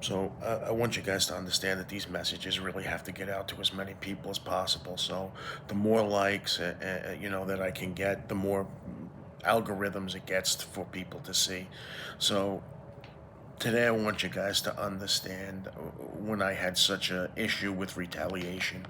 So I want you guys to understand that these messages really have to get out to as many people as possible. So the more likes, that I can get, the more algorithms it gets for people to see. So today I want you guys to understand when I had such a issue with retaliation.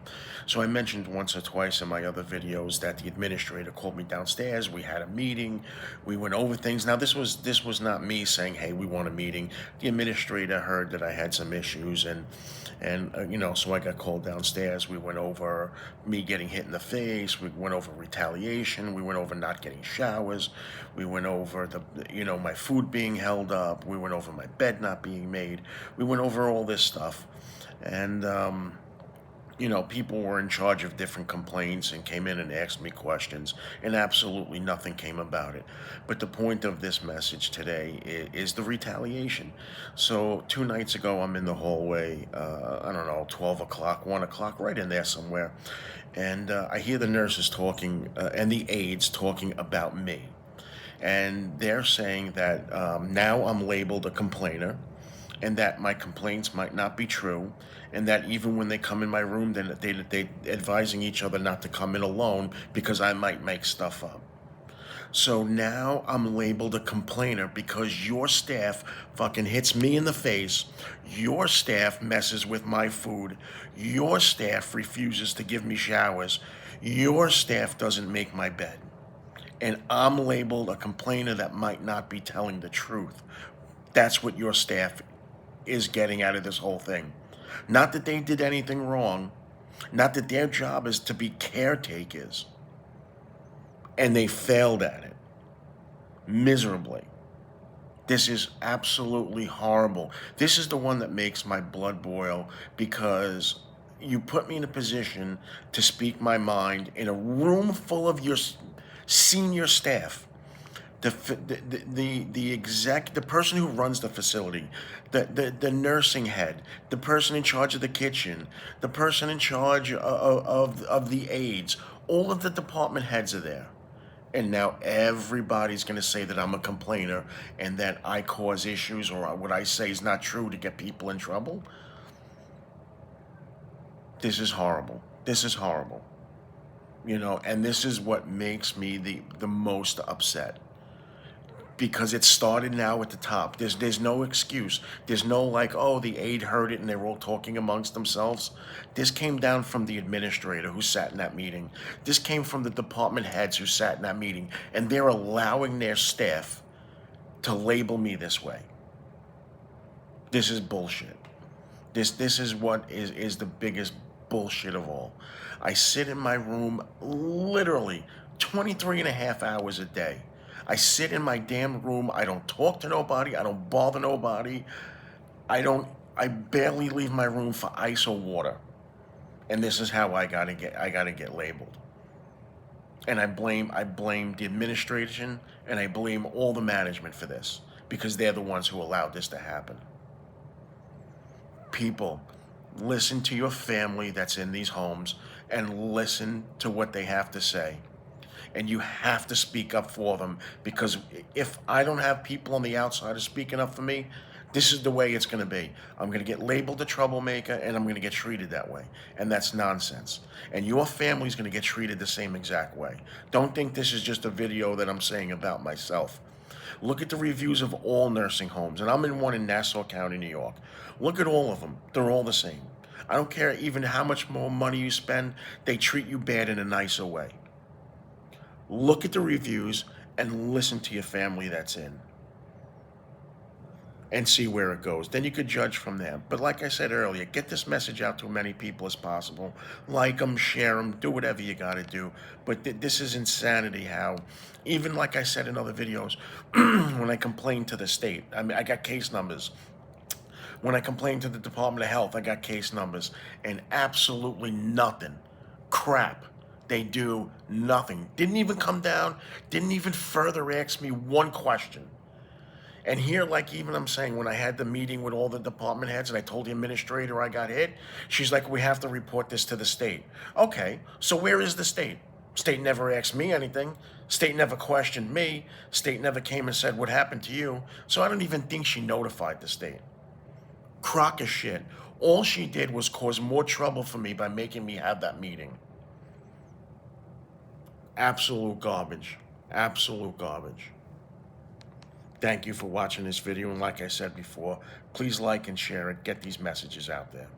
So I mentioned once or twice in my other videos that the administrator called me downstairs. We had a meeting. We went over things. Now this was not me saying, "Hey, we want a meeting." The administrator heard that I had some issues, and so I got called downstairs. We went over me getting hit in the face. We went over retaliation. We went over not getting showers. We went over my food being held up. We went over my bed not being made. We went over all this stuff, and people were in charge of different complaints and came in and asked me questions, and absolutely nothing came about it. But the point of this message today is the retaliation. So 2 nights ago, I'm in the hallway, I don't know, 12 o'clock, 1 o'clock, right in there somewhere, and I hear the nurses talking and the aides talking about me. And they're saying that now I'm labeled a complainer, and that my complaints might not be true, and that even when they come in my room, then they advising each other not to come in alone because I might make stuff up. So now I'm labeled a complainer because your staff fucking hits me in the face. Your staff messes with my food. Your staff refuses to give me showers. Your staff doesn't make my bed. And I'm labeled a complainer that might not be telling the truth. That's what your staff is getting out of this whole thing. Not that they did anything wrong, not that their job is to be caretakers, and they failed at it miserably. This is absolutely horrible. This is the one that makes my blood boil because you put me in a position to speak my mind in a room full of your senior staff, the person who runs the facility, the nursing head, the person in charge of the kitchen, the person in charge of the aides. All of the department heads are there. And now everybody's going to say that I'm a complainer and that I cause issues, or what I say is not true to get people in trouble. This is horrible. This is horrible. And this is what makes me the most upset, because it started now at the top. There's no excuse. There's no like, oh, the aide heard it and they were all talking amongst themselves. This came down from the administrator who sat in that meeting. This came from the department heads who sat in that meeting, and they're allowing their staff to label me this way. This is bullshit. This is what is the biggest bullshit of all. I sit in my room literally 23 and a half hours a day. I sit in my damn room. I don't talk to nobody. I don't bother nobody. I barely leave my room for ice or water. And this is how I gotta get labeled. And I blame the administration, and I blame all the management for this, because they're the ones who allowed this to happen. People, listen to your family that's in these homes and listen to what they have to say. And you have to speak up for them, because if I don't have people on the outside speaking up for me, this is the way it's going to be. I'm going to get labeled a troublemaker, and I'm going to get treated that way. And that's nonsense. And your family's going to get treated the same exact way. Don't think this is just a video that I'm saying about myself. Look at the reviews of all nursing homes, and I'm in one in Nassau County, New York. Look at all of them. They're all the same. I don't care even how much more money you spend, they treat you bad in a nicer way. Look at the reviews and listen to your family that's in, and see where it goes. Then you could judge from there. But like I said earlier, get this message out to as many people as possible. Like them, share them, do whatever you got to do. But this is insanity how, even like I said in other videos, when I complained to the state, I mean, I got case numbers. When I complained to the Department of Health, I got case numbers, and absolutely nothing. Crap. They do nothing. Didn't even come down, didn't even further ask me one question. And here, like even I'm saying, when I had the meeting with all the department heads and I told the administrator I got hit, she's like, we have to report this to the state. Okay, so where is the state? State never asked me anything. State never questioned me. State never came and said what happened to you. So I don't even think she notified the state. crock of shit. All she did was cause more trouble for me by making me have that meeting. Absolute garbage. Absolute garbage. Thank you for watching this video, and like I said before, please like and share it. Get these messages out there.